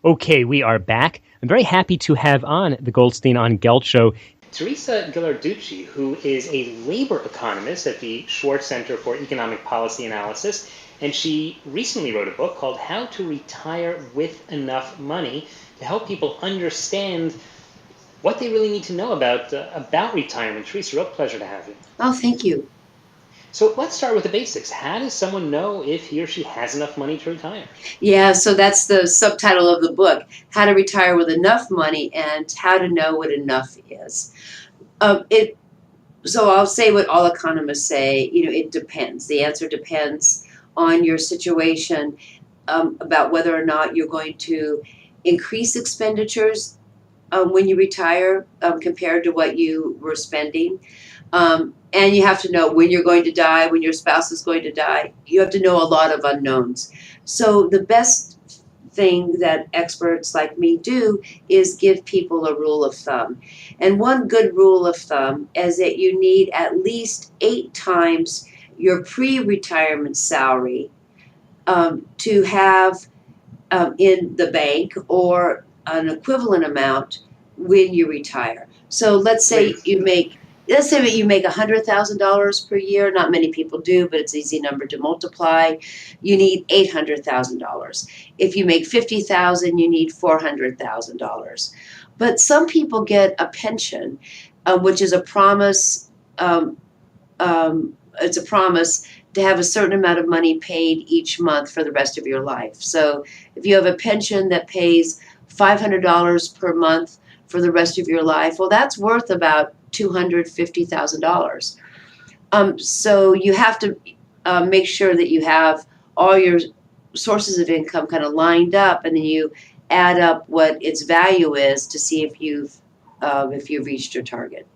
Okay, we are back. I'm very happy to have on the Goldstein on Gelt Show Teresa Ghilarducci, who is a labor economist at the Schwartz Center for Economic Policy Analysis, and she recently wrote a book called How to Retire with Enough Money to help people understand what they really need to know about retirement. Teresa, real pleasure to have you. Oh, thank you. So let's start with the basics. How does someone know if he or she has enough money to retire? Yeah, so that's the subtitle of the book, How to Retire with Enough Money and How to Know What Enough Is. It So I'll say what all economists say, it depends. The answer depends on your situation, about whether or not you're going to increase expenditures when you retire compared to what you were spending. And you have to know when you're going to die, when your spouse is going to die. You have to know a lot of unknowns. So the best thing that experts like me do is give people a rule of thumb. And one good rule of thumb is that you need at least 8 times your pre-retirement salary to have in the bank or an equivalent amount when you retire. So let's say that you make $100,000 per year. Not many people do, but it's an easy number to multiply. You need $800,000. If you make $50,000, you need $400,000. But some people get a pension, which is a promise. It's a promise to have a certain amount of money paid each month for the rest of your life. So if you have a pension that pays $500 per month for the rest of your life, well, that's worth about $250,000. So you have to make sure that you have all your sources of income kind of lined up, and then you add up what its value is to see if you've reached your target.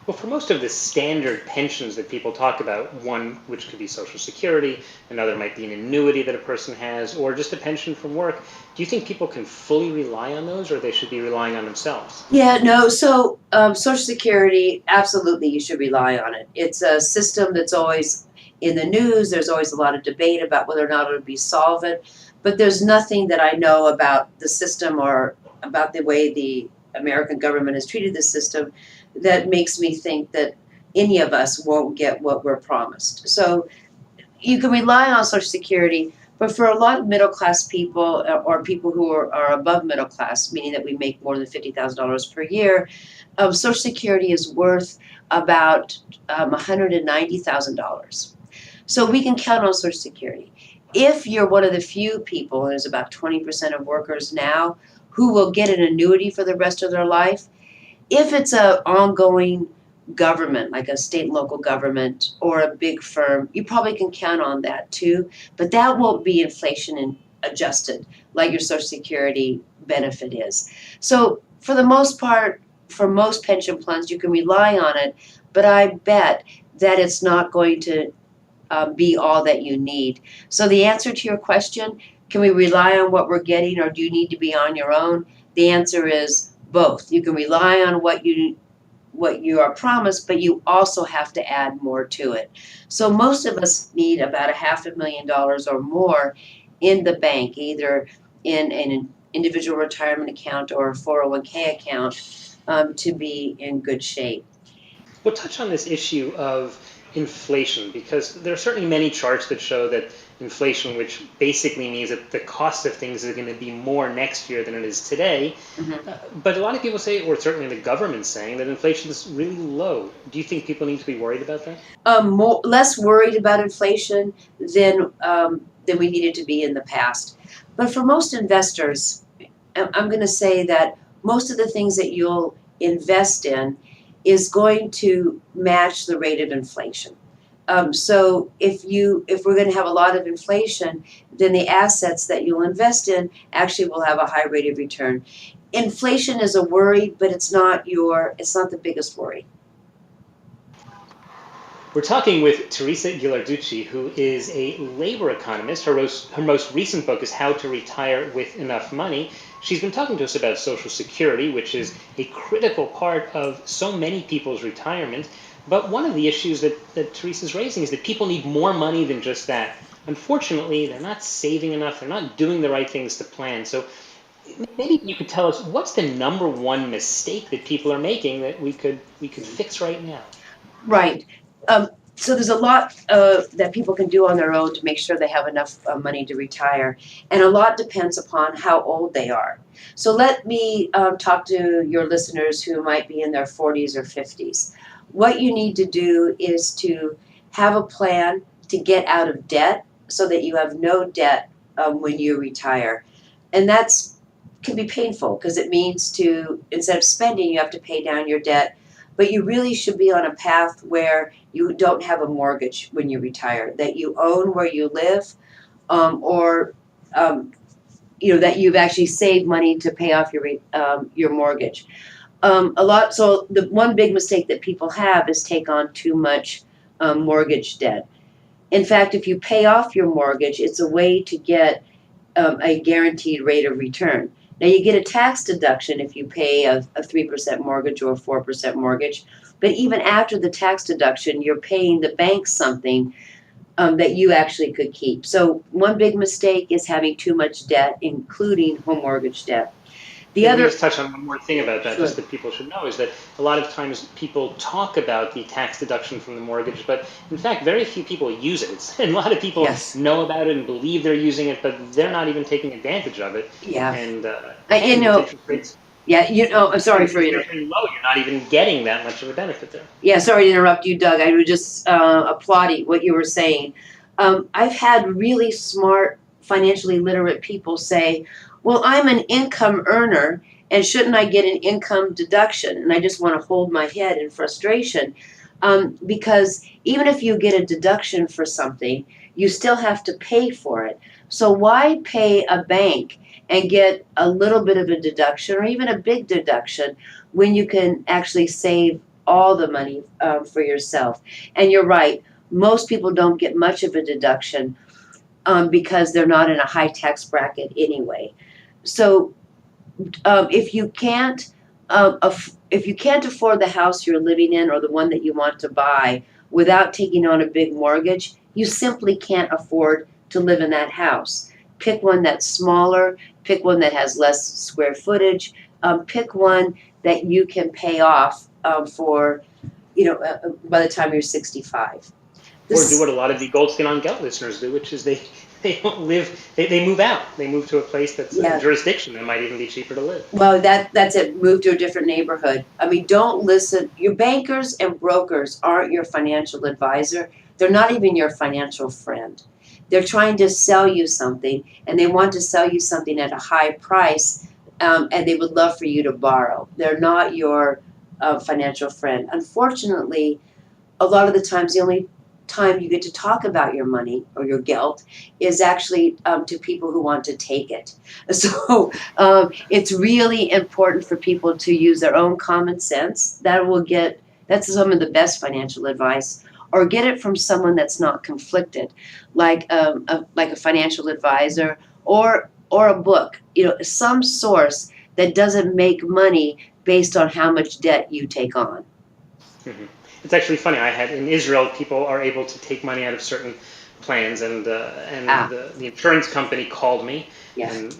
Well, for most of the standard pensions that people talk about, one which could be Social Security, another might be an annuity that a person has, or just a pension from work, do you think people can fully rely on those, or they should be relying on themselves? Yeah, no. So Social Security, absolutely, you should rely on it. It's a system that's always in the news. There's always a lot of debate about whether or not it'll be solvent, but there's nothing that I know about the system or about the way the American government has treated the system that makes me think that any of us won't get what we're promised. So you can rely on Social Security, but for a lot of middle class people or people who are above middle class, meaning that we make more than $50,000 per year, Social Security is worth about $190,000. So we can count on Social Security. If you're one of the few people, there's about 20% of workers now who will get an annuity for the rest of their life, if it's an ongoing government, like a state and local government or a big firm, you probably can count on that too. But that won't be inflation adjusted like your Social Security benefit is. So for the most part, for most pension plans, you can rely on it. But I bet that it's not going to be all that you need. So the answer to your question, can we rely on what we're getting, or do you need to be on your own? The answer is both. You can rely on what you are promised, but you also have to add more to it. So most of us need about $500,000 or more in the bank, either in an individual retirement account or a 401k account, to be in good shape. We'll touch on this issue of inflation because there are certainly many charts that show that inflation, which basically means that the cost of things is going to be more next year than it is today. Mhm. But a lot of people say, or certainly the government's saying, that inflation is really low. Do you think people need to be worried about that? Less worried about inflation than we needed to be in the past. But for most investors, I'm going to say that most of the things that you'll invest in is going to match the rate of inflation. So if we're going to have a lot of inflation, then the assets that you'll invest in actually will have a high rate of return. Inflation is a worry, but it's not the biggest worry. We're talking with Teresa Ghilarducci, who is a labor economist. Her most recent book is How to Retire with Enough Money. She's been talking to us about Social Security, which is a critical part of so many people's retirement. But one of the issues that Teresa's raising is that people need more money than just that. Unfortunately, they're not saving enough. They're not doing the right things to plan. So maybe you could tell us what's the number one mistake that people are making that we could fix right now. Right. So there's a lot that people can do on their own to make sure they have enough money to retire, and a lot depends upon how old they are. So let me talk to your listeners who might be in their 40s or 50s. What you need to do is to have a plan to get out of debt so that you have no debt when you retire, and that's can be painful because it means to instead of spending, you have to pay down your debt, but you really should be on a path where you don't have a mortgage when you retire, that you own where you live, or that you've actually saved money to pay off your mortgage. So the one big mistake that people have is take on too much mortgage debt. In fact, if you pay off your mortgage, it's a way to get a guaranteed rate of return. Now, you get a tax deduction if you pay a 3% mortgage or a 4% mortgage, but even after the tax deduction, you're paying the bank something that you actually could keep. So one big mistake is having too much debt, including home mortgage debt. Let me just touch on one more thing about that, Sure. just that people should know, is that a lot of times people talk about the tax deduction from the mortgage, but in fact, very few people use it. And a lot of people Yes. know about it and believe they're using it, but they're not even taking advantage of it. Yeah. And interest rates. Yeah, I'm sorry for interrupting. Low, you're not even getting that much of a benefit there. Yeah, sorry to interrupt you, Doug. I was just applauding what you were saying. I've had really smart, financially literate people say, well, I'm an income earner, and shouldn't I get an income deduction? And I just want to hold my head in frustration, because even if you get a deduction for something, you still have to pay for it. So why pay a bank and get a little bit of a deduction or even a big deduction when you can actually save all the money for yourself? And you're right, most people don't get much of a deduction because they're not in a high tax bracket anyway. So if you can't afford the house you're living in or the one that you want to buy without taking on a big mortgage, you simply can't afford to live in that house. Pick one that's smaller, pick one that has less square footage, pick one that you can pay off for by the time you're 65. Or do what a lot of the Goldstein on Gelt listeners do, which is they don't live, they move out. They move to a place that's a jurisdiction that might even be cheaper to live. Well, that's it. Move to a different neighborhood. I mean, don't listen. Your bankers and brokers aren't your financial advisor. They're not even your financial friend. They're trying to sell you something, and they want to sell you something at a high price, and they would love for you to borrow. They're not your financial friend. Unfortunately, a lot of the times, the only time you get to talk about your money or your gelt is actually to people who want to take it. So it's really important for people to use their own common sense. That's some of the best financial advice, or get it from someone that's not conflicted, like a financial advisor or a book. Some source that doesn't make money based on how much debt you take on. Mm-hmm. It's actually funny. I had in Israel, people are able to take money out of certain plans, and the insurance company called me, and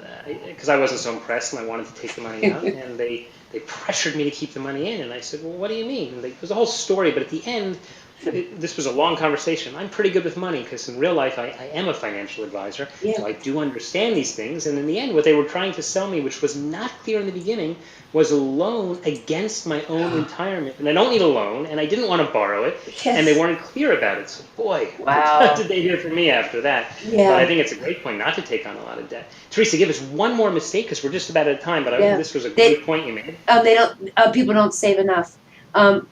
because I wasn't so impressed and I wanted to take the money out, and they pressured me to keep the money in, and I said, well, what do you mean? And there's a whole story, but at the end, this was a long conversation. I'm pretty good with money because in real life I am a financial advisor, so I do understand these things. And in the end, what they were trying to sell me, which was not clear in the beginning, was a loan against my own retirement. And I don't need a loan, and I didn't want to borrow it, and they weren't clear about it. So boy, what did they hear from me after that? But I think it's a great point not to take on a lot of debt. Teresa, give us one more mistake because we're just about out of time, but this was a great point you made. People don't save enough.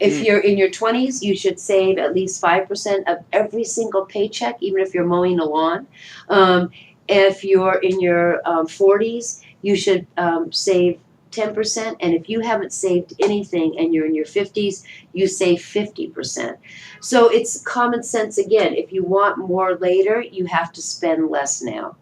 If you're in your 20s, you should save at least 5% of every single paycheck, even if you're mowing the lawn. If you're in your 40s, you should save 10%. And if you haven't saved anything and you're in your 50s, you save 50%. So it's common sense again. If you want more later, you have to spend less now.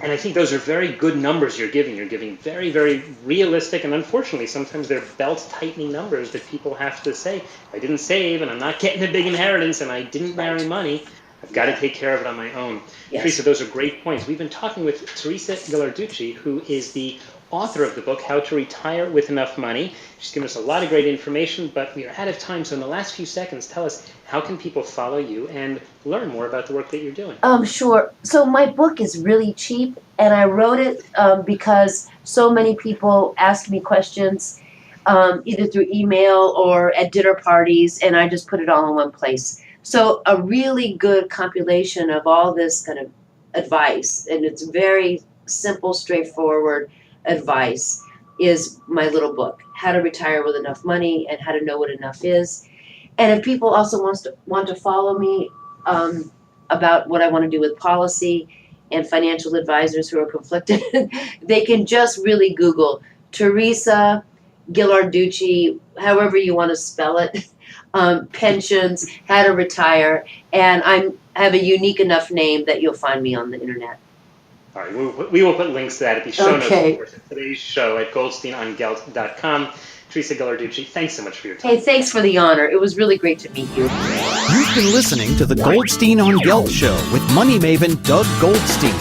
And I think those are very good numbers you're giving. You're giving very, very realistic, and unfortunately, sometimes they're belt-tightening numbers that people have to say, I didn't save, and I'm not getting a big inheritance, and I didn't marry money. I've got to take care of it on my own. Teresa, those are great points. We've been talking with Teresa Ghilarducci, who is the author of the book, How to Retire with Enough Money. She's given us a lot of great information, but we are out of time. So in the last few seconds, tell us, how can people follow you and learn more about the work that you're doing? Sure. So my book is really cheap, and I wrote it because so many people ask me questions either through email or at dinner parties, and I just put it all in one place. So a really good compilation of all this kind of advice, and it's very simple, straightforward advice, is my little book, How to Retire with Enough Money and How to Know What Enough Is. And if people also want to follow me about what I want to do with policy and financial advisors who are conflicted, they can just really Google Teresa Ghilarducci, however you want to spell it, pensions, how to retire, and I have a unique enough name that you'll find me on the internet. All right, we will put links to that at the show notes, of course, at today's show at goldsteinongelt.com. Teresa Ghilarducci, thanks so much for your time. Hey, thanks for the honor. It was really great to meet you. You've been listening to the Goldstein on Gelt Show with money maven Doug Goldstein.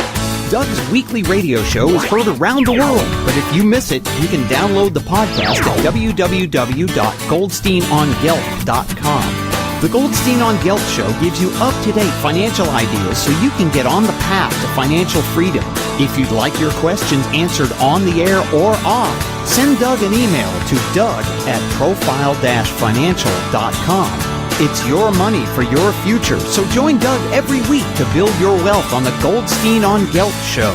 Doug's weekly radio show is heard around the world, but if you miss it, you can download the podcast at www.goldsteinongelt.com. The Goldstein on Gelt Show gives you up-to-date financial ideas so you can get on the path to financial freedom. If you'd like your questions answered on the air or off, send Doug an email to doug@profile-financial.com. It's your money for your future, so join Doug every week to build your wealth on the Goldstein on Gelt Show.